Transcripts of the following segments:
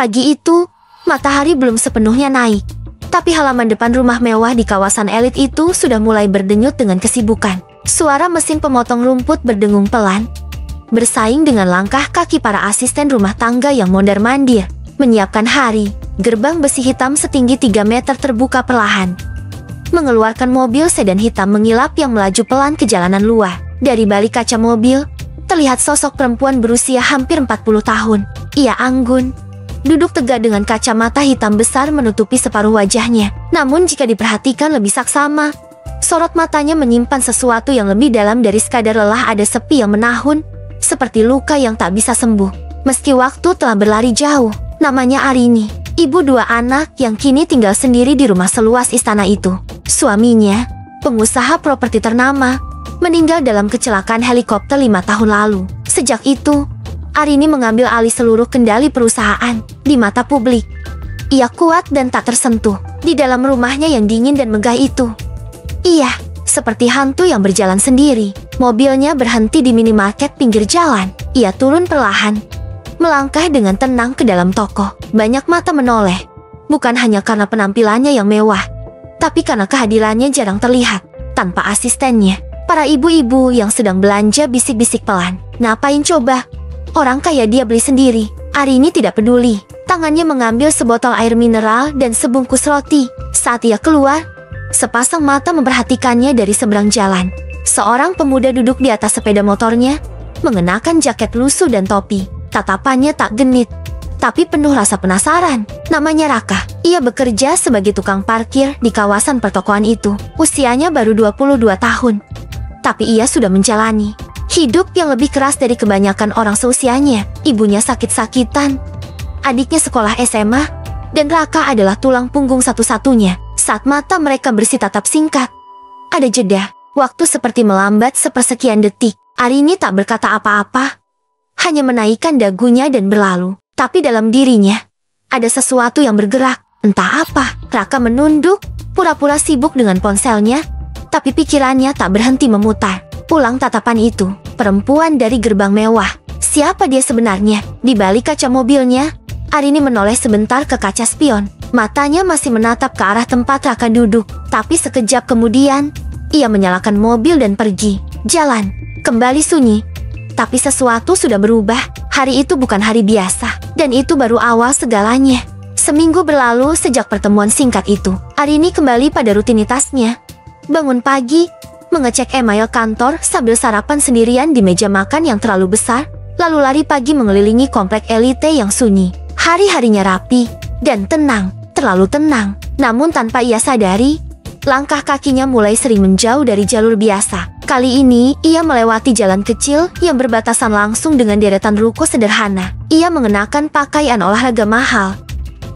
Pagi itu, matahari belum sepenuhnya naik. Tapi halaman depan rumah mewah di kawasan elit itu sudah mulai berdenyut dengan kesibukan. Suara mesin pemotong rumput berdengung pelan, bersaing dengan langkah kaki para asisten rumah tangga yang mondar-mandir, menyiapkan hari. Gerbang besi hitam setinggi 3 meter terbuka perlahan, mengeluarkan mobil sedan hitam mengilap yang melaju pelan ke jalanan luar. Dari balik kaca mobil, terlihat sosok perempuan berusia hampir 40 tahun. Ia anggun, duduk tegak dengan kacamata hitam besar menutupi separuh wajahnya. Namun jika diperhatikan lebih saksama, sorot matanya menyimpan sesuatu yang lebih dalam dari sekadar lelah. Ada sepi yang menahun, seperti luka yang tak bisa sembuh. Meski waktu telah berlari jauh. Namanya Arini, ibu 2 anak yang kini tinggal sendiri di rumah seluas istana itu. Suaminya, pengusaha properti ternama, meninggal dalam kecelakaan helikopter 5 tahun lalu. Sejak itu, Arini mengambil alih seluruh kendali perusahaan. Di mata publik, ia kuat dan tak tersentuh. Di dalam rumahnya yang dingin dan megah itu, ia seperti hantu yang berjalan sendiri. Mobilnya berhenti di minimarket pinggir jalan. Ia turun perlahan, melangkah dengan tenang ke dalam toko. Banyak mata menoleh, bukan hanya karena penampilannya yang mewah, tapi karena kehadirannya jarang terlihat. Tanpa asistennya, para ibu-ibu yang sedang belanja bisik-bisik pelan. Ngapain coba? Orang kaya dia beli sendiri. Arini tidak peduli. Tangannya mengambil sebotol air mineral dan sebungkus roti. Saat ia keluar, sepasang mata memperhatikannya dari seberang jalan. Seorang pemuda duduk di atas sepeda motornya, mengenakan jaket lusuh dan topi. Tatapannya tak genit, tapi penuh rasa penasaran. Namanya Raka. Ia bekerja sebagai tukang parkir di kawasan pertokoan itu. Usianya baru 22 tahun. Tapi ia sudah menjalani hidup yang lebih keras dari kebanyakan orang seusianya. Ibunya sakit-sakitan, adiknya sekolah SMA, dan Raka adalah tulang punggung satu-satunya. Saat mata mereka bersih tatap singkat, ada jeda. Waktu seperti melambat sepersekian detik. Arini tak berkata apa-apa, hanya menaikkan dagunya dan berlalu. Tapi dalam dirinya, ada sesuatu yang bergerak. Entah apa. Raka menunduk, pura-pura sibuk dengan ponselnya, tapi pikirannya tak berhenti memutar. Ulang tatapan itu, perempuan dari gerbang mewah. Siapa dia sebenarnya? Di balik kaca mobilnya, Arini menoleh sebentar ke kaca spion. Matanya masih menatap ke arah tempat Raka duduk. Tapi sekejap kemudian, ia menyalakan mobil dan pergi. Jalan kembali sunyi. Tapi sesuatu sudah berubah. Hari itu bukan hari biasa, dan itu baru awal segalanya. Seminggu berlalu sejak pertemuan singkat itu. Arini kembali pada rutinitasnya. Bangun pagi, mengecek email kantor sambil sarapan sendirian di meja makan yang terlalu besar, lalu lari pagi mengelilingi komplek elite yang sunyi. Hari-harinya rapi dan tenang, terlalu tenang. Namun tanpa ia sadari, langkah kakinya mulai sering menjauh dari jalur biasa. Kali ini, ia melewati jalan kecil yang berbatasan langsung dengan deretan ruko sederhana. Ia mengenakan pakaian olahraga mahal,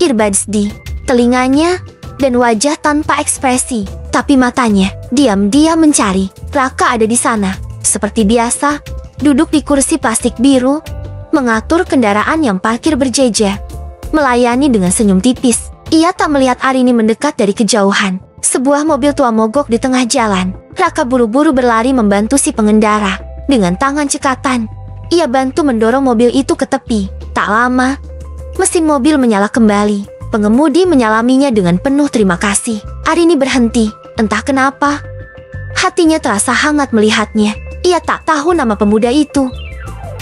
earbuds di telinganya, dan wajah tanpa ekspresi. Tapi matanya diam-diam mencari. Raka ada di sana, seperti biasa, duduk di kursi plastik biru, mengatur kendaraan yang parkir berjejer, melayani dengan senyum tipis. Ia tak melihat Arini mendekat dari kejauhan. Sebuah mobil tua mogok di tengah jalan. Raka buru-buru berlari membantu si pengendara. Dengan tangan cekatan, ia bantu mendorong mobil itu ke tepi. Tak lama, mesin mobil menyala kembali. Pengemudi menyalaminya dengan penuh terima kasih. Arini berhenti. Entah kenapa, hatinya terasa hangat melihatnya. Ia tak tahu nama pemuda itu,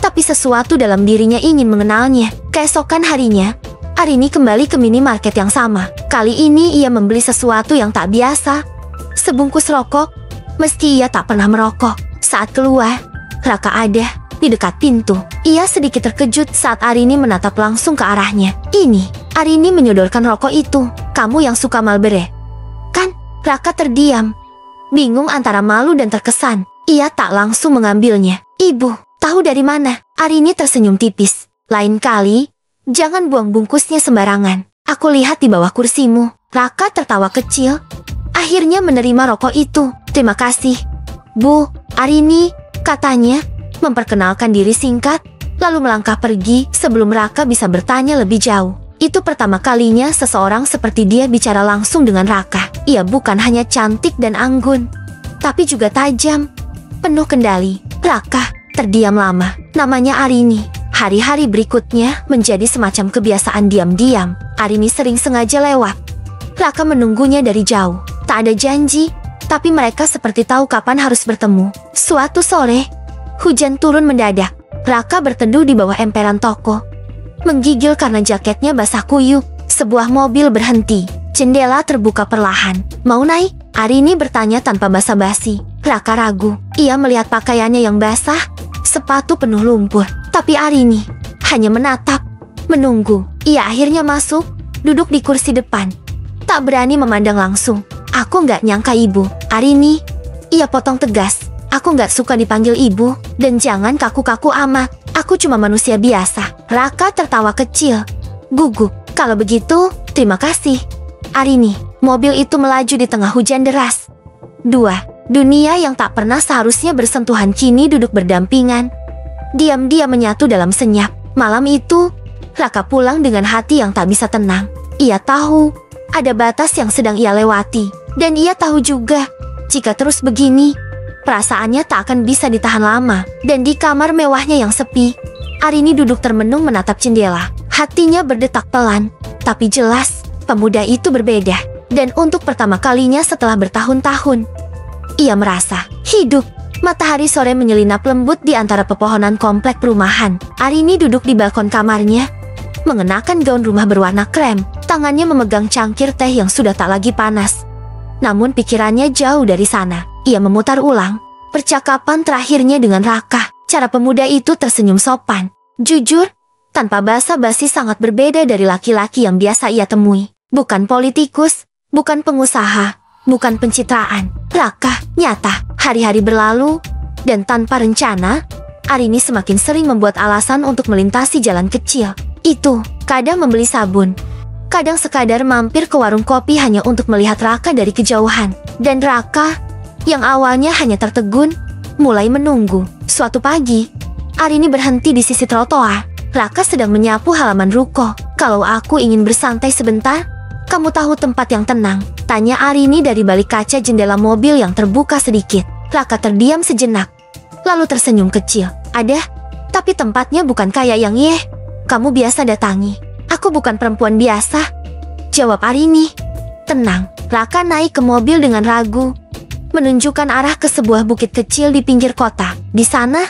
tapi sesuatu dalam dirinya ingin mengenalnya. Keesokan harinya, Arini kembali ke minimarket yang sama. Kali ini ia membeli sesuatu yang tak biasa, sebungkus rokok, meski ia tak pernah merokok. Saat keluar, Raka ada di dekat pintu. Ia sedikit terkejut saat Arini menatap langsung ke arahnya. Ini, Arini menyodorkan rokok itu. Kamu yang suka Marlboro, kan? Raka terdiam, bingung antara malu dan terkesan. Ia tak langsung mengambilnya. Ibu, tahu dari mana? Arini tersenyum tipis. Lain kali, jangan buang bungkusnya sembarangan. Aku lihat di bawah kursimu. Raka tertawa kecil, akhirnya menerima rokok itu. Terima kasih, Bu. Arini, katanya, memperkenalkan diri singkat, lalu melangkah pergi sebelum Raka bisa bertanya lebih jauh. Itu pertama kalinya seseorang seperti dia bicara langsung dengan Raka. Ia bukan hanya cantik dan anggun, tapi juga tajam, penuh kendali. Raka terdiam lama. Namanya Arini. Hari-hari berikutnya menjadi semacam kebiasaan diam-diam. Arini sering sengaja lewat. Raka menunggunya dari jauh. Tak ada janji, tapi mereka seperti tahu kapan harus bertemu. Suatu sore, hujan turun mendadak. Raka berteduh di bawah emperan toko, menggigil karena jaketnya basah kuyup. Sebuah mobil berhenti. Jendela terbuka perlahan. Mau naik? Arini bertanya tanpa basa-basi. Raka ragu. Ia melihat pakaiannya yang basah, sepatu penuh lumpur. Tapi Arini hanya menatap, menunggu. Ia akhirnya masuk, duduk di kursi depan. Tak berani memandang langsung. Aku nggak nyangka ibu. Arini, ia potong tegas. Aku nggak suka dipanggil ibu, dan jangan kaku-kaku amat. Aku cuma manusia biasa. Raka tertawa kecil, gugup. Kalau begitu, terima kasih. Arini, mobil itu melaju di tengah hujan deras. Dua dunia yang tak pernah seharusnya bersentuhan kini duduk berdampingan. Diam-diam menyatu dalam senyap. Malam itu, Raka pulang dengan hati yang tak bisa tenang. Ia tahu ada batas yang sedang ia lewati. Dan ia tahu juga, jika terus begini, perasaannya tak akan bisa ditahan lama. Dan di kamar mewahnya yang sepi, Arini duduk termenung menatap jendela. Hatinya berdetak pelan, tapi jelas, pemuda itu berbeda. Dan untuk pertama kalinya setelah bertahun-tahun, ia merasa hidup. Matahari sore menyelinap lembut di antara pepohonan komplek perumahan. Arini duduk di balkon kamarnya, mengenakan gaun rumah berwarna krem. Tangannya memegang cangkir teh yang sudah tak lagi panas. Namun pikirannya jauh dari sana. Ia memutar ulang percakapan terakhirnya dengan Raka. Cara pemuda itu tersenyum sopan, jujur, tanpa basa-basi, sangat berbeda dari laki-laki yang biasa ia temui. Bukan politikus, bukan pengusaha, bukan pencitraan. Raka, nyata. Hari-hari berlalu, dan tanpa rencana, Arini semakin sering membuat alasan untuk melintasi jalan kecil. Itu, kadang membeli sabun, kadang sekadar mampir ke warung kopi hanya untuk melihat Raka dari kejauhan. Dan Raka, yang awalnya hanya tertegun, mulai menunggu. Suatu pagi, Arini berhenti di sisi trotoar. Raka sedang menyapu halaman ruko. Kalau aku ingin bersantai sebentar, kamu tahu tempat yang tenang? Tanya Arini dari balik kaca jendela mobil yang terbuka sedikit. Raka terdiam sejenak, lalu tersenyum kecil. Ada, tapi tempatnya bukan kayak yang kamu biasa datangi. Aku bukan perempuan biasa, jawab Arini. Tenang. Raka naik ke mobil dengan ragu, menunjukkan arah ke sebuah bukit kecil di pinggir kota. Di sana,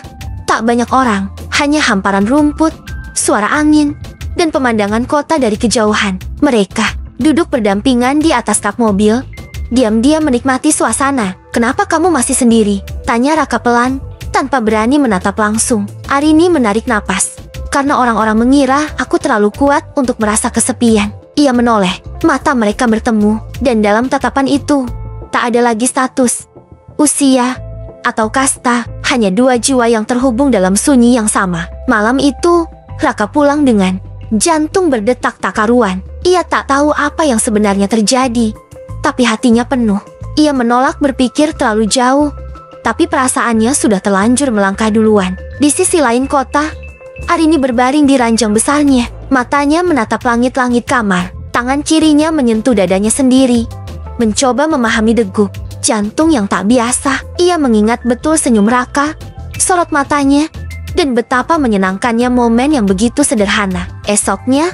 tak banyak orang, hanya hamparan rumput, suara angin, dan pemandangan kota dari kejauhan. Mereka duduk berdampingan di atas kap mobil, diam-diam menikmati suasana. Kenapa kamu masih sendiri? Tanya Raka pelan, tanpa berani menatap langsung. Arini menarik napas. Karena orang-orang mengira aku terlalu kuat untuk merasa kesepian. Ia menoleh, mata mereka bertemu, dan dalam tatapan itu, tak ada lagi status, usia, atau kasta, hanya dua jiwa yang terhubung dalam sunyi yang sama. Malam itu, Raka pulang dengan jantung berdetak tak karuan. Ia tak tahu apa yang sebenarnya terjadi, tapi hatinya penuh. Ia menolak berpikir terlalu jauh, tapi perasaannya sudah terlanjur melangkah duluan. Di sisi lain kota, Arini berbaring di ranjang besarnya. Matanya menatap langit-langit kamar. Tangan kirinya menyentuh dadanya sendiri, mencoba memahami degup jantung yang tak biasa. Ia mengingat betul senyum Raka, sorot matanya, dan betapa menyenangkannya momen yang begitu sederhana. Esoknya,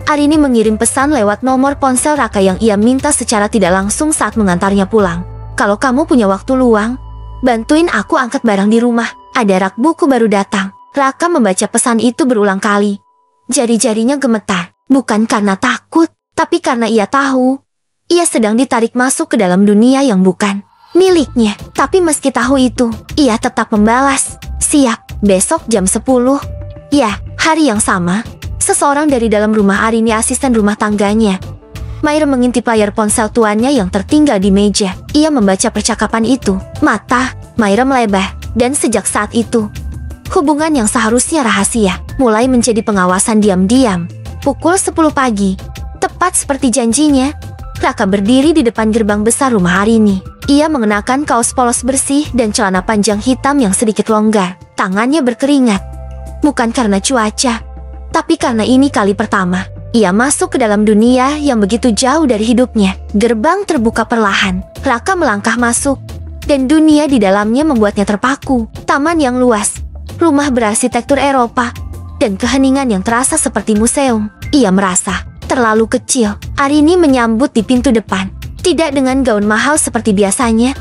Arini mengirim pesan lewat nomor ponsel Raka yang ia minta secara tidak langsung saat mengantarnya pulang. Kalau kamu punya waktu luang, bantuin aku angkat barang di rumah. Ada rak buku baru datang. Raka membaca pesan itu berulang kali. Jari-jarinya gemetar. Bukan karena takut, tapi karena ia tahu ia sedang ditarik masuk ke dalam dunia yang bukan miliknya. Tapi meski tahu itu, ia tetap membalas. Siap, besok jam 10. Ya, hari yang sama. Seseorang dari dalam rumah Arini, asisten rumah tangganya. Maira mengintip layar ponsel tuannya yang tertinggal di meja. Ia membaca percakapan itu. Mata Maira melebar, dan sejak saat itu, hubungan yang seharusnya rahasia mulai menjadi pengawasan diam-diam. Pukul 10 pagi, tepat seperti janjinya, Raka berdiri di depan gerbang besar rumah Arini. Ia mengenakan kaos polos bersih dan celana panjang hitam yang sedikit longgar. Tangannya berkeringat, bukan karena cuaca, tapi karena ini kali pertama ia masuk ke dalam dunia yang begitu jauh dari hidupnya. Gerbang terbuka perlahan. Raka melangkah masuk, dan dunia di dalamnya membuatnya terpaku. Taman yang luas, rumah berarsitektur Eropa, dan keheningan yang terasa seperti museum. Ia merasa terlalu kecil. Arini menyambut di pintu depan. Tidak dengan gaun mahal seperti biasanya,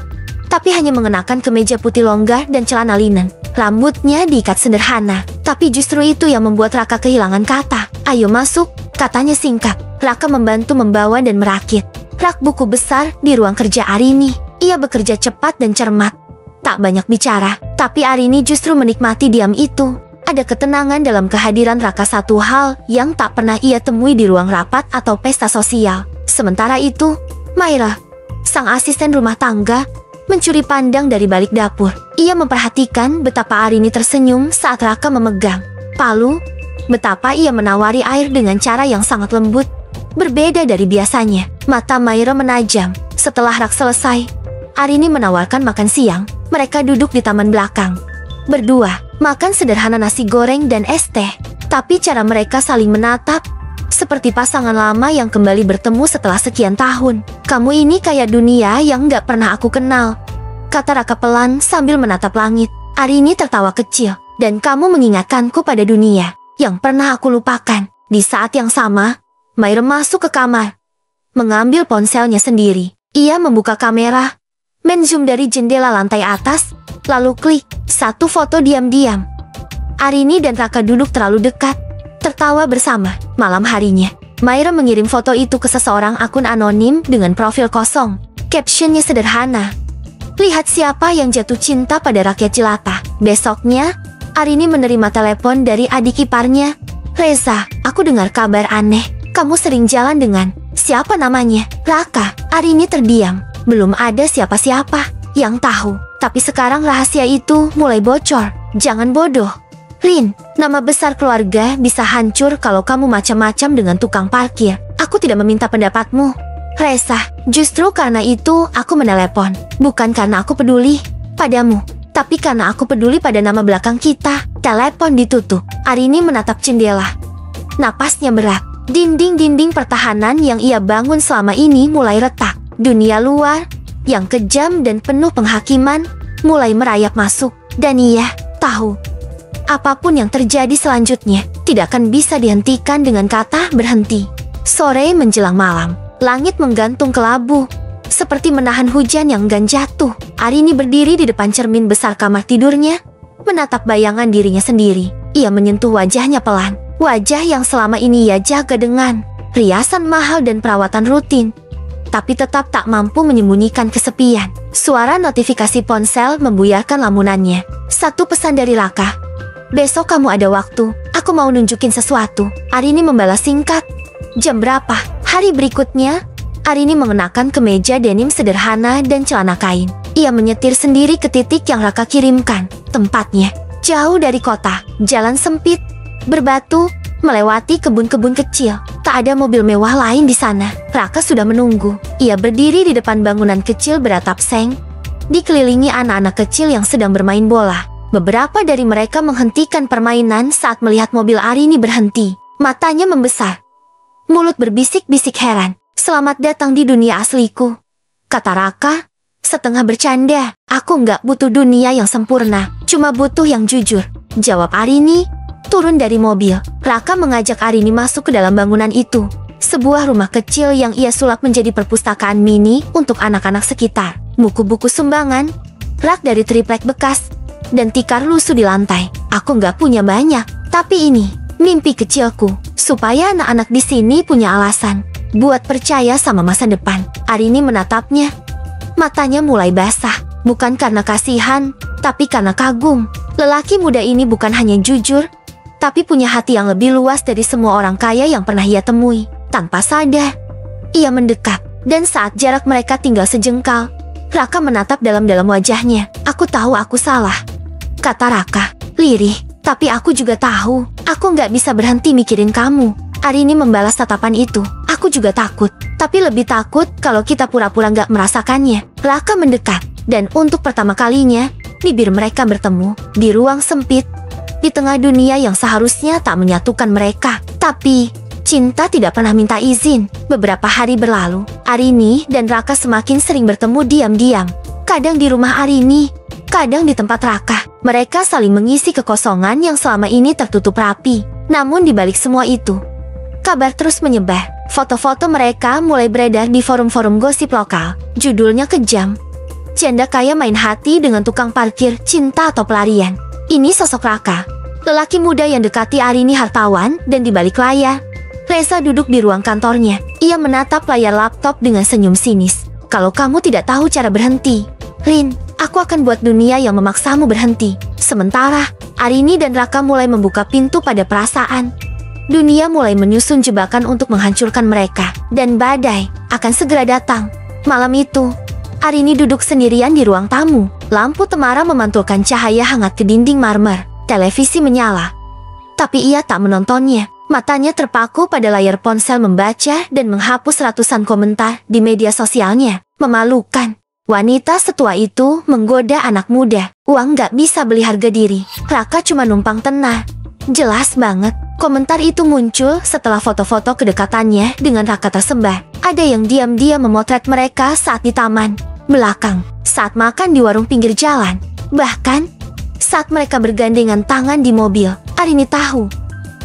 tapi hanya mengenakan kemeja putih longgar dan celana linen. Rambutnya diikat sederhana, tapi justru itu yang membuat Raka kehilangan kata. "Ayo masuk," katanya singkat. Raka membantu membawa dan merakit rak buku besar di ruang kerja Arini. Ia bekerja cepat dan cermat. Tak banyak bicara, tapi Arini justru menikmati diam itu. Ada ketenangan dalam kehadiran Raka, satu hal yang tak pernah ia temui di ruang rapat atau pesta sosial. Sementara itu, Maira, sang asisten rumah tangga, mencuri pandang dari balik dapur. Ia memperhatikan betapa Arini tersenyum saat Raka memegang palu, betapa ia menawari air dengan cara yang sangat lembut, berbeda dari biasanya. Mata Maira menajam. Setelah Rak selesai, Arini menawarkan makan siang. Mereka duduk di taman belakang. Berdua, makan sederhana nasi goreng dan es teh. Tapi cara mereka saling menatap, seperti pasangan lama yang kembali bertemu setelah sekian tahun. "Kamu ini kayak dunia yang gak pernah aku kenal," kata Raka pelan sambil menatap langit. Arini tertawa kecil. "Dan kamu mengingatkanku pada dunia yang pernah aku lupakan." Di saat yang sama, Maira masuk ke kamar, mengambil ponselnya sendiri. Ia membuka kamera, menzoom dari jendela lantai atas, lalu klik satu foto diam-diam. Arini dan Raka duduk terlalu dekat, tertawa bersama. Malam harinya, Maira mengirim foto itu ke seseorang akun anonim dengan profil kosong. Captionnya sederhana, "Lihat siapa yang jatuh cinta pada rakyat jelata." Besoknya, Arini menerima telepon dari adik iparnya. "Reza, aku dengar kabar aneh. Kamu sering jalan dengan siapa namanya?" "Raka." Arini terdiam. Belum ada siapa-siapa yang tahu. Tapi sekarang rahasia itu mulai bocor. "Jangan bodoh, Rin. Nama besar keluarga bisa hancur kalau kamu macam-macam dengan tukang parkir. Aku tidak meminta pendapatmu, Reza. Justru karena itu aku menelepon. Bukan karena aku peduli padamu, tapi karena aku peduli pada nama belakang kita." Telepon ditutup. Arini menatap jendela. Napasnya berat. Dinding-dinding pertahanan yang ia bangun selama ini mulai retak. Dunia luar yang kejam dan penuh penghakiman mulai merayap masuk. Dan ia tahu, apapun yang terjadi selanjutnya tidak akan bisa dihentikan dengan kata berhenti. Sore menjelang malam, langit menggantung kelabu, seperti menahan hujan yang enggan jatuh. Arini berdiri di depan cermin besar kamar tidurnya, menatap bayangan dirinya sendiri. Ia menyentuh wajahnya pelan. Wajah yang selama ini ia jaga dengan riasan mahal dan perawatan rutin, tapi tetap tak mampu menyembunyikan kesepian. Suara notifikasi ponsel membuyarkan lamunannya. Satu pesan dari Raka. "Besok kamu ada waktu, aku mau nunjukin sesuatu." Arini membalas singkat. "Jam berapa?" Hari berikutnya, Arini mengenakan kemeja denim sederhana dan celana kain. Ia menyetir sendiri ke titik yang Raka kirimkan. Tempatnya jauh dari kota, jalan sempit, berbatu, melewati kebun-kebun kecil. Tak ada mobil mewah lain di sana. Raka sudah menunggu. Ia berdiri di depan bangunan kecil beratap seng, dikelilingi anak-anak kecil yang sedang bermain bola. Beberapa dari mereka menghentikan permainan saat melihat mobil Arini berhenti. Matanya membesar, mulut berbisik-bisik heran. "Selamat datang di dunia asliku," kata Raka, setengah bercanda. "Aku nggak butuh dunia yang sempurna, cuma butuh yang jujur," jawab Arini. Turun dari mobil, Raka mengajak Arini masuk ke dalam bangunan itu. Sebuah rumah kecil yang ia sulap menjadi perpustakaan mini untuk anak-anak sekitar. Buku-buku sumbangan, rak dari triplek bekas, dan tikar lusuh di lantai. "Aku nggak punya banyak, tapi ini mimpi kecilku, supaya anak-anak di sini punya alasan buat percaya sama masa depan." Arini menatapnya. Matanya mulai basah, bukan karena kasihan, tapi karena kagum. Lelaki muda ini bukan hanya jujur, tapi punya hati yang lebih luas dari semua orang kaya yang pernah ia temui. Tanpa sadar, ia mendekat, dan saat jarak mereka tinggal sejengkal, Raka menatap dalam-dalam wajahnya. "Aku tahu aku salah," kata Raka, lirih. "Tapi aku juga tahu, aku nggak bisa berhenti mikirin kamu." Arini membalas tatapan itu. "Aku juga takut, tapi lebih takut kalau kita pura-pura nggak merasakannya." Raka mendekat, dan untuk pertama kalinya, bibir mereka bertemu di ruang sempit, di tengah dunia yang seharusnya tak menyatukan mereka. Tapi cinta tidak pernah minta izin. Beberapa hari berlalu, Arini dan Raka semakin sering bertemu diam-diam. Kadang di rumah Arini, kadang di tempat Raka. Mereka saling mengisi kekosongan yang selama ini tertutup rapi. Namun di balik semua itu, kabar terus menyebar. Foto-foto mereka mulai beredar di forum-forum gosip lokal. Judulnya kejam. Janda kaya main hati dengan tukang parkir, cinta atau pelarian. Ini sosok Raka, lelaki muda yang dekati Arini hartawan, dan di balik layar, Reza duduk di ruang kantornya. Ia menatap layar laptop dengan senyum sinis. Kalau kamu tidak tahu cara berhenti, Rin, aku akan buat dunia yang memaksamu berhenti. Sementara, Arini dan Raka mulai membuka pintu pada perasaan. Dunia mulai menyusun jebakan untuk menghancurkan mereka. Dan badai akan segera datang. Malam itu, Arini duduk sendirian di ruang tamu. Lampu temara memantulkan cahaya hangat ke dinding marmer. Televisi menyala, tapi ia tak menontonnya. Matanya terpaku pada layar ponsel membaca dan menghapus ratusan komentar di media sosialnya. Memalukan. Wanita setua itu menggoda anak muda. Uang gak bisa beli harga diri. Raka cuma numpang tenang. Jelas banget. Komentar itu muncul setelah foto-foto kedekatannya dengan Raka tersebar. Ada yang diam-diam memotret mereka saat di taman belakang, saat makan di warung pinggir jalan, bahkan saat mereka bergandengan tangan di mobil. Arini tahu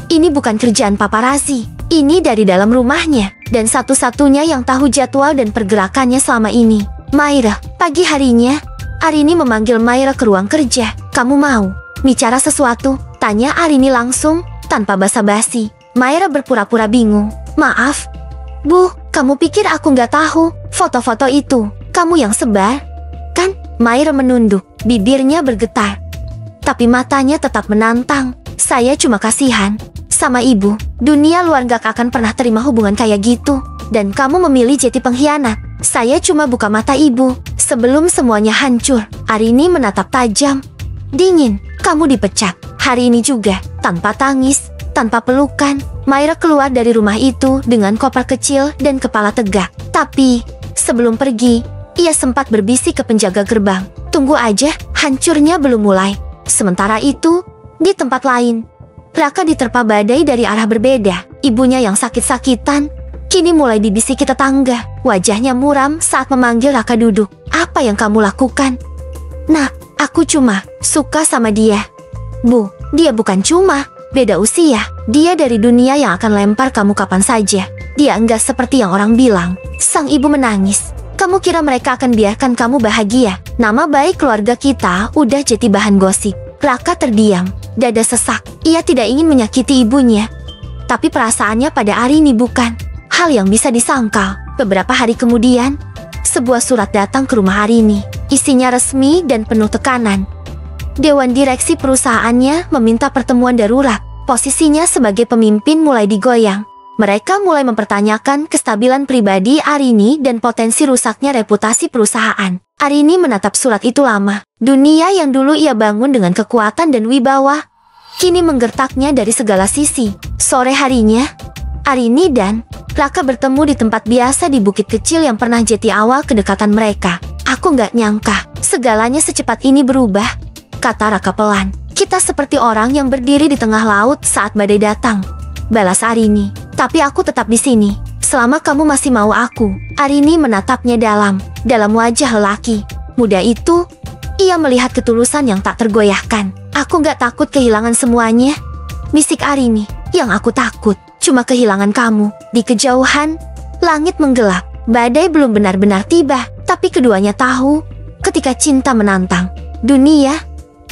ini bukan kerjaan paparazi. Ini dari dalam rumahnya. Dan satu-satunya yang tahu jadwal dan pergerakannya selama ini, Maira. Pagi harinya, Arini memanggil Maira ke ruang kerja. Kamu mau bicara sesuatu? Tanya Arini langsung, tanpa basa-basi. Maira berpura-pura bingung. Maaf, Bu, kamu pikir aku nggak tahu foto-foto itu kamu yang sebar? Kan? Maira menunduk, bibirnya bergetar. Tapi matanya tetap menantang. Saya cuma kasihan sama ibu. Dunia luar gak akan pernah terima hubungan kayak gitu. Dan kamu memilih jadi pengkhianat. Saya cuma buka mata ibu sebelum semuanya hancur. Arini menatap tajam. Dingin. Kamu dipecat. Hari ini juga. Tanpa tangis, tanpa pelukan, Maira keluar dari rumah itu dengan koper kecil dan kepala tegak. Tapi, sebelum pergi, ia sempat berbisik ke penjaga gerbang. Tunggu aja, hancurnya belum mulai. Sementara itu, di tempat lain, Raka diterpa badai dari arah berbeda. Ibunya yang sakit-sakitan kini mulai dibisiki tetangga. Wajahnya muram saat memanggil Raka duduk. Apa yang kamu lakukan? Nah, aku cuma suka sama dia. Bu, dia bukan cuma beda usia. Dia dari dunia yang akan lempar kamu kapan saja. Dia enggak seperti yang orang bilang. Sang ibu menangis. Kamu kira mereka akan biarkan kamu bahagia? Nama baik keluarga kita udah jadi bahan gosip. Raka terdiam, dada sesak. Ia tidak ingin menyakiti ibunya, tapi perasaannya pada Arini bukan hal yang bisa disangkal. Beberapa hari kemudian, sebuah surat datang ke rumah Arini. Isinya resmi dan penuh tekanan. Dewan direksi perusahaannya meminta pertemuan darurat. Posisinya sebagai pemimpin mulai digoyang. Mereka mulai mempertanyakan kestabilan pribadi Arini dan potensi rusaknya reputasi perusahaan. Arini menatap surat itu lama. Dunia yang dulu ia bangun dengan kekuatan dan wibawa, kini menggertaknya dari segala sisi. Sore harinya, Arini dan Raka bertemu di tempat biasa di bukit kecil yang pernah jadi awal kedekatan mereka. Aku nggak nyangka segalanya secepat ini berubah, kata Raka pelan. Kita seperti orang yang berdiri di tengah laut saat badai datang, balas Arini. Tapi aku tetap di sini selama kamu masih mau aku. Arini menatapnya dalam wajah lelaki muda itu. Ia melihat ketulusan yang tak tergoyahkan. Aku gak takut kehilangan semuanya, bisik Arini. Yang aku takut cuma kehilangan kamu. Di kejauhan, langit menggelap. Badai belum benar-benar tiba, tapi keduanya tahu ketika cinta menantang dunia,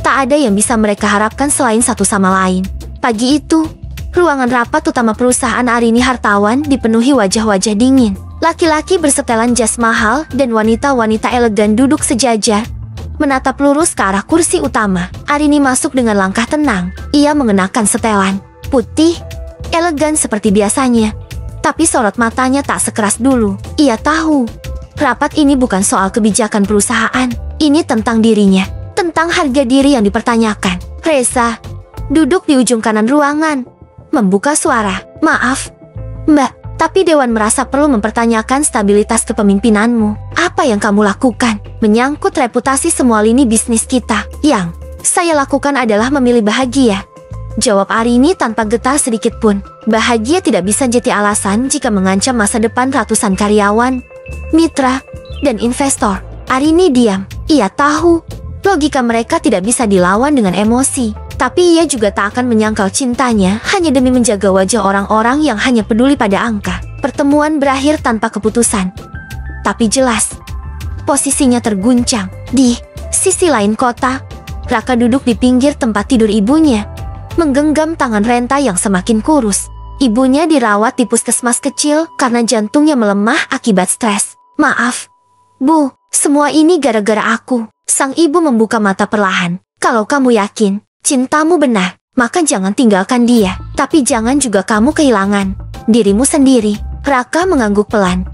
tak ada yang bisa mereka harapkan selain satu sama lain. Pagi itu, ruangan rapat utama perusahaan Arini Hartawan dipenuhi wajah-wajah dingin. Laki-laki bersetelan jas mahal dan wanita-wanita elegan duduk sejajar, menatap lurus ke arah kursi utama. Arini masuk dengan langkah tenang. Ia mengenakan setelan putih, elegan seperti biasanya. Tapi sorot matanya tak sekeras dulu. Ia tahu, rapat ini bukan soal kebijakan perusahaan. Ini tentang dirinya, tentang harga diri yang dipertanyakan. Reza duduk di ujung kanan ruangan, membuka suara. Maaf, Mbak, tapi Dewan merasa perlu mempertanyakan stabilitas kepemimpinanmu. Apa yang kamu lakukan menyangkut reputasi semua lini bisnis kita. Yang saya lakukan adalah memilih bahagia, jawab Arini tanpa getar sedikit pun. Bahagia tidak bisa jadi alasan jika mengancam masa depan ratusan karyawan, mitra, dan investor. Arini diam. Ia tahu Logika mereka tidak bisa dilawan dengan emosi. Tapi ia juga tak akan menyangkal cintanya hanya demi menjaga wajah orang-orang yang hanya peduli pada angka. Pertemuan berakhir tanpa keputusan. Tapi jelas, posisinya terguncang. Di sisi lain kota, Raka duduk di pinggir tempat tidur ibunya, menggenggam tangan Renta yang semakin kurus. Ibunya dirawat di puskesmas kecil karena jantungnya melemah akibat stres. Maaf, Bu, semua ini gara-gara aku. Sang ibu membuka mata perlahan. Kalau kamu yakin cintamu benar, maka jangan tinggalkan dia. Tapi jangan juga kamu kehilangan dirimu sendiri. Raka mengangguk pelan,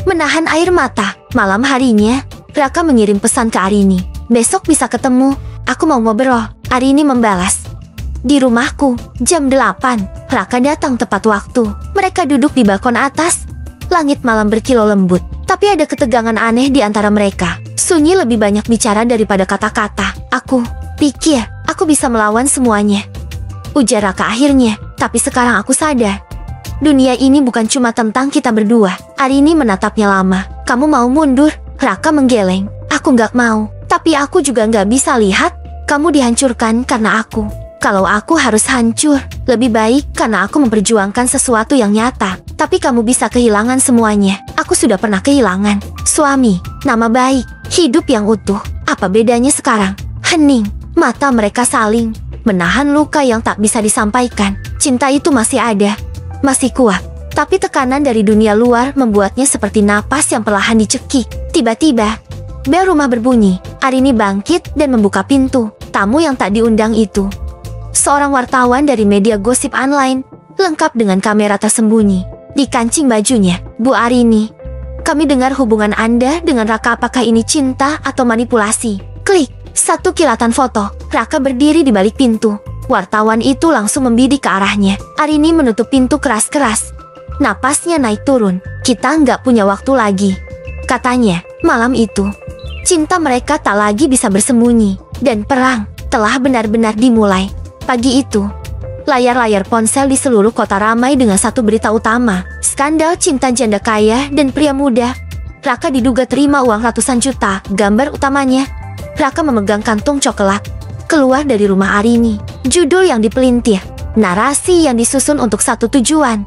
menahan air mata. Malam harinya, Raka mengirim pesan ke Arini. Besok bisa ketemu, aku mau ngobrol. Arini membalas. Di rumahku, jam 8. Raka datang tepat waktu. Mereka duduk di balkon atas. Langit malam berkilau lembut. Tapi ada ketegangan aneh di antara mereka. Sunyi lebih banyak bicara daripada kata-kata. Aku pikir aku bisa melawan semuanya, ujar Raka akhirnya. Tapi sekarang aku sadar, dunia ini bukan cuma tentang kita berdua. Arini menatapnya lama. Kamu mau mundur? Raka menggeleng. Aku nggak mau. Tapi aku juga nggak bisa lihat kamu dihancurkan karena aku. Kalau aku harus hancur, lebih baik karena aku memperjuangkan sesuatu yang nyata. Tapi kamu bisa kehilangan semuanya. Aku sudah pernah kehilangan suami, nama baik, hidup yang utuh. Apa bedanya sekarang? Hening. Mata mereka saling menahan luka yang tak bisa disampaikan. Cinta itu masih ada, masih kuat. Tapi tekanan dari dunia luar membuatnya seperti napas yang perlahan dicekik. Tiba-tiba, bel rumah berbunyi. Arini bangkit dan membuka pintu. Tamu yang tak diundang itu seorang wartawan dari media gosip online, lengkap dengan kamera tersembunyi di kancing bajunya. Bu Arini, kami dengar hubungan Anda dengan Raka. Apakah ini cinta atau manipulasi? Klik. Satu kilatan foto. Raka berdiri di balik pintu. Wartawan itu langsung membidik ke arahnya. Arini menutup pintu keras-keras. Napasnya naik turun. Kita nggak punya waktu lagi, katanya. Malam itu, cinta mereka tak lagi bisa bersembunyi. Dan perang telah benar-benar dimulai. Pagi itu, layar-layar ponsel di seluruh kota ramai dengan satu berita utama. Skandal cinta janda kaya dan pria muda. Raka diduga terima uang ratusan juta. Gambar utamanya, Raka memegang kantung coklat keluar dari rumah Arini. Judul yang dipelintir, narasi yang disusun untuk satu tujuan,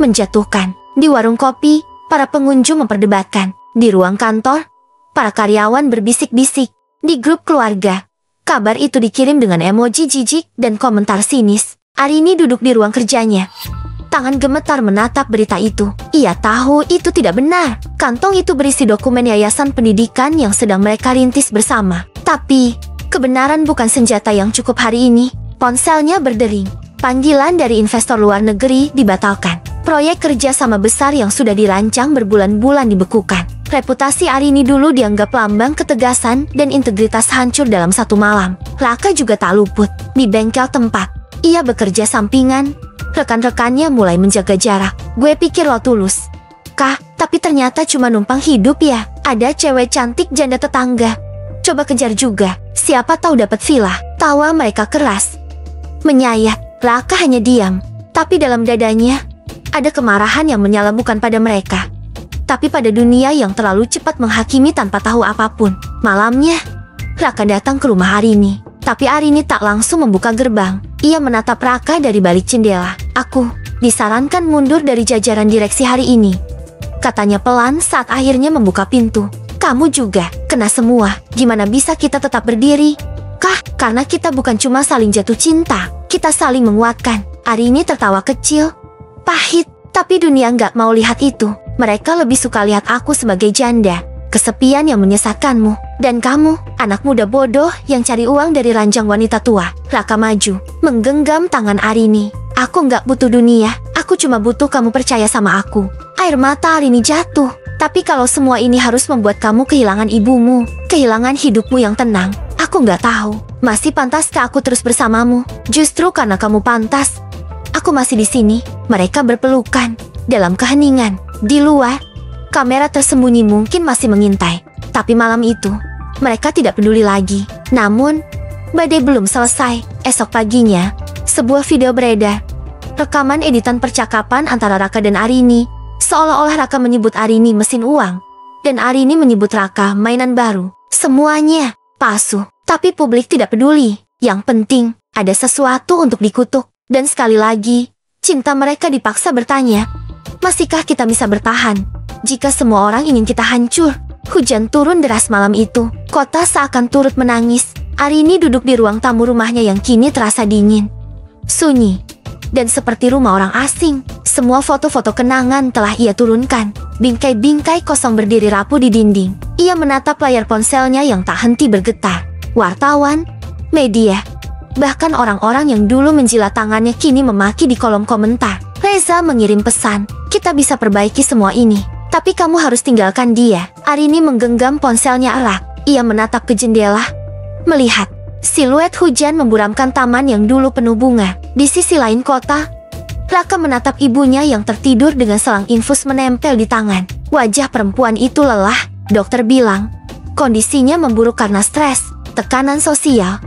menjatuhkan. Di warung kopi, para pengunjung memperdebatkan. Di ruang kantor, para karyawan berbisik-bisik. Di grup keluarga, kabar itu dikirim dengan emoji jijik dan komentar sinis. Arini duduk di ruang kerjanya. Tangan gemetar menatap berita itu. Ia tahu itu tidak benar. Kantong itu berisi dokumen yayasan pendidikan yang sedang mereka rintis bersama. Tapi, kebenaran bukan senjata yang cukup hari ini. Ponselnya berdering. Panggilan dari investor luar negeri dibatalkan. Proyek kerjasama besar yang sudah dirancang berbulan-bulan dibekukan. Reputasi Arini dulu dianggap lambang ketegasan dan integritas hancur dalam satu malam. Raka juga tak luput. Di bengkel tempat ia bekerja sampingan, rekan-rekannya mulai menjaga jarak. Gue pikir lo tulus, Kak, tapi ternyata cuma numpang hidup ya. Ada cewek cantik janda tetangga. Coba kejar juga, siapa tahu dapat villa. Tawa mereka keras, menyayat. Raka hanya diam, tapi dalam dadanya ada kemarahan yang menyala bukan pada mereka, tapi pada dunia yang terlalu cepat menghakimi tanpa tahu apapun. Malamnya, Raka datang ke rumah Arini. Tapi Arini tak langsung membuka gerbang. Ia menatap Raka dari balik jendela. Aku disarankan mundur dari jajaran direksi hari ini, katanya pelan saat akhirnya membuka pintu. Kamu juga kena semua. Gimana bisa kita tetap berdiri? Kah, karena kita bukan cuma saling jatuh cinta, kita saling menguatkan. Arini tertawa kecil, pahit. Tapi dunia nggak mau lihat itu. Mereka lebih suka lihat aku sebagai janda, kesepian yang menyesatkanmu. Dan kamu, anak muda bodoh yang cari uang dari ranjang wanita tua. Raka maju, menggenggam tangan Arini. Aku nggak butuh dunia, aku cuma butuh kamu percaya sama aku. Air mata Arini jatuh. Tapi kalau semua ini harus membuat kamu kehilangan ibumu, kehilangan hidupmu yang tenang, aku nggak tahu. Masih pantaskah aku terus bersamamu? Justru karena kamu pantas, aku masih di sini. Mereka berpelukan dalam keheningan. Di luar, kamera tersembunyi mungkin masih mengintai. Tapi malam itu, mereka tidak peduli lagi. Namun, badai belum selesai. Esok paginya, sebuah video beredar. Rekaman editan percakapan antara Raka dan Arini. Seolah-olah Raka menyebut Arini mesin uang, dan Arini menyebut Raka mainan baru. Semuanya palsu. Tapi publik tidak peduli. Yang penting, ada sesuatu untuk dikutuk. Dan sekali lagi, cinta mereka dipaksa bertanya, masihkah kita bisa bertahan jika semua orang ingin kita hancur? Hujan turun deras malam itu. Kota seakan turut menangis. Arini duduk di ruang tamu rumahnya yang kini terasa dingin, sunyi, dan seperti rumah orang asing. Semua foto-foto kenangan telah ia turunkan. Bingkai-bingkai kosong berdiri rapuh di dinding. Ia menatap layar ponselnya yang tak henti bergetar. Wartawan, media, bahkan orang-orang yang dulu menjilat tangannya kini memaki di kolom komentar. Reza mengirim pesan, kita bisa perbaiki semua ini, tapi kamu harus tinggalkan dia. Arini menggenggam ponselnya erat. Ia menatap ke jendela, melihat siluet hujan memburamkan taman yang dulu penuh bunga. Di sisi lain kota, Raka menatap ibunya yang tertidur dengan selang infus menempel di tangan. Wajah perempuan itu lelah. Dokter bilang, kondisinya memburuk karena stres, tekanan sosial,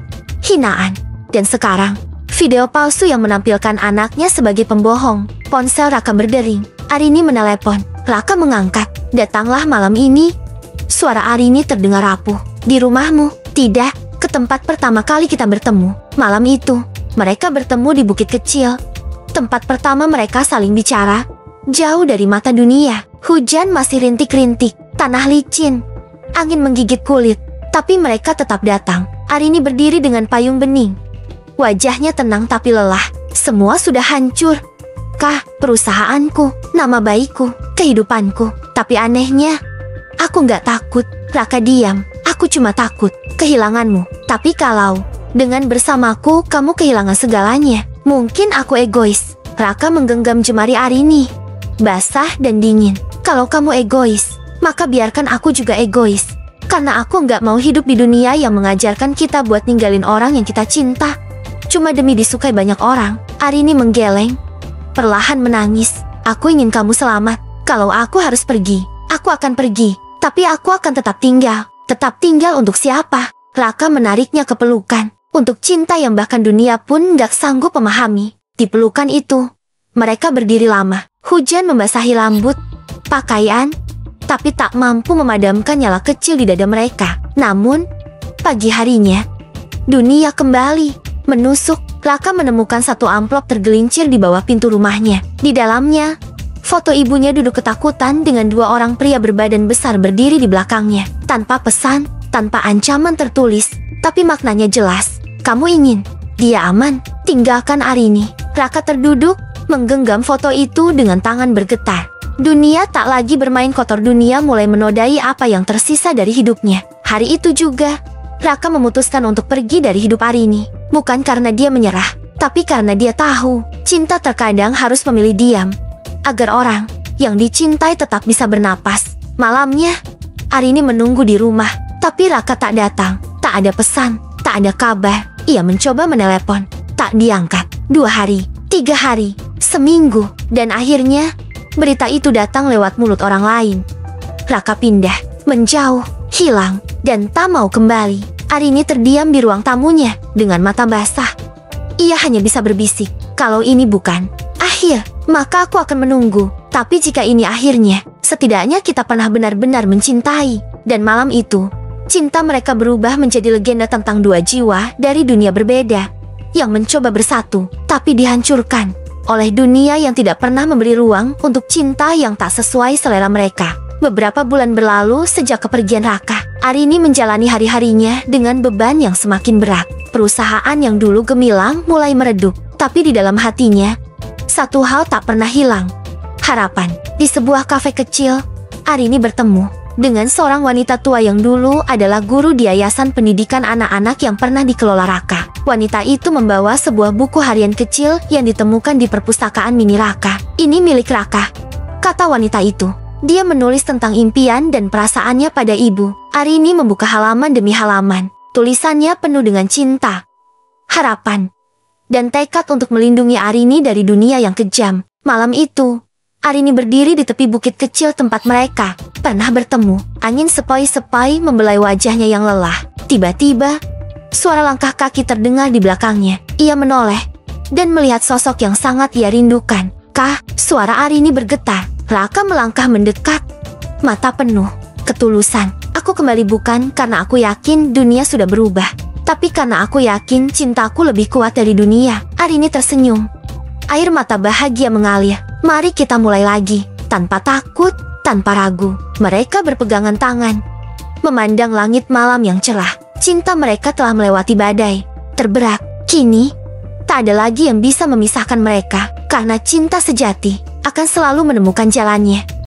hinaan. Dan sekarang, video palsu yang menampilkan anaknya sebagai pembohong. Ponsel Raka berdering. Arini menelepon. Raka mengangkat. Datanglah malam ini. Suara Arini terdengar rapuh. Di rumahmu? Tidak, ke tempat pertama kali kita bertemu. Malam itu, mereka bertemu di bukit kecil. Tempat pertama mereka saling bicara, jauh dari mata dunia. Hujan masih rintik-rintik, tanah licin, angin menggigit kulit. Tapi mereka tetap datang. Arini berdiri dengan payung bening. Wajahnya tenang tapi lelah. Semua sudah hancur. Kah, perusahaanku, nama baikku, kehidupanku. Tapi anehnya, aku nggak takut. Raka diam. Aku cuma takut kehilanganmu. Tapi kalau dengan bersamaku kamu kehilangan segalanya, mungkin aku egois. Raka menggenggam jemari Arini, basah dan dingin. Kalau kamu egois, maka biarkan aku juga egois. Karena aku nggak mau hidup di dunia yang mengajarkan kita buat ninggalin orang yang kita cinta cuma demi disukai banyak orang. Arini menggeleng, perlahan menangis. Aku ingin kamu selamat. Kalau aku harus pergi, aku akan pergi. Tapi aku akan tetap tinggal. Tetap tinggal untuk siapa? Raka menariknya ke pelukan. Untuk cinta yang bahkan dunia pun nggak sanggup memahami. Di pelukan itu, mereka berdiri lama. Hujan membasahi rambut, pakaian, tapi tak mampu memadamkan nyala kecil di dada mereka. Namun, pagi harinya, dunia kembali menusuk. Raka menemukan satu amplop tergelincir di bawah pintu rumahnya. Di dalamnya, foto ibunya duduk ketakutan dengan dua orang pria berbadan besar berdiri di belakangnya. Tanpa pesan, tanpa ancaman tertulis, tapi maknanya jelas. Kamu ingin dia aman? Tinggalkan Arini. Raka terduduk, menggenggam foto itu dengan tangan bergetar. Dunia tak lagi bermain kotor. Dunia mulai menodai apa yang tersisa dari hidupnya. Hari itu juga, Raka memutuskan untuk pergi dari hidup Arini. Bukan karena dia menyerah, tapi karena dia tahu, cinta terkadang harus memilih diam, agar orang yang dicintai tetap bisa bernapas. Malamnya, Arini menunggu di rumah, tapi Raka tak datang. Tak ada pesan, tak ada kabar. Ia mencoba menelepon, tak diangkat. 2 hari, 3 hari, seminggu, dan akhirnya berita itu datang lewat mulut orang lain. Raka pindah, menjauh, hilang, dan tak mau kembali. Arini terdiam di ruang tamunya dengan mata basah. Ia hanya bisa berbisik, kalau ini bukan akhir, maka aku akan menunggu. Tapi jika ini akhirnya, setidaknya kita pernah benar-benar mencintai. Dan malam itu, cinta mereka berubah menjadi legenda tentang dua jiwa dari dunia berbeda yang mencoba bersatu, tapi dihancurkan oleh dunia yang tidak pernah memberi ruang untuk cinta yang tak sesuai selera mereka. Beberapa bulan berlalu sejak kepergian Raka. Arini menjalani hari-harinya dengan beban yang semakin berat. Perusahaan yang dulu gemilang mulai meredup, tapi di dalam hatinya, satu hal tak pernah hilang. Harapan. Di sebuah kafe kecil, Arini bertemu dengan seorang wanita tua yang dulu adalah guru di yayasan pendidikan anak-anak yang pernah dikelola Raka. Wanita itu membawa sebuah buku harian kecil yang ditemukan di perpustakaan mini Raka. Ini milik Raka, kata wanita itu. Dia menulis tentang impian dan perasaannya pada ibu. Arini membuka halaman demi halaman. Tulisannya penuh dengan cinta, harapan, dan tekad untuk melindungi Arini dari dunia yang kejam. Malam itu, Arini berdiri di tepi bukit kecil tempat mereka pernah bertemu. Angin sepoi-sepoi membelai wajahnya yang lelah. Tiba-tiba, suara langkah kaki terdengar di belakangnya. Ia menoleh dan melihat sosok yang sangat ia rindukan. Kah, suara Arini bergetar. Raka melangkah mendekat, mata penuh ketulusan. Aku kembali bukan karena aku yakin dunia sudah berubah, Tapi karena aku yakin cintaku lebih kuat dari dunia. Arini tersenyum. Air mata bahagia mengalir. Mari kita mulai lagi. Tanpa takut, tanpa ragu. Mereka berpegangan tangan. Memandang langit malam yang cerah. Cinta mereka telah melewati badai. Terberak. Kini, tak ada lagi yang bisa memisahkan mereka. Karena cinta sejati akan selalu menemukan jalannya.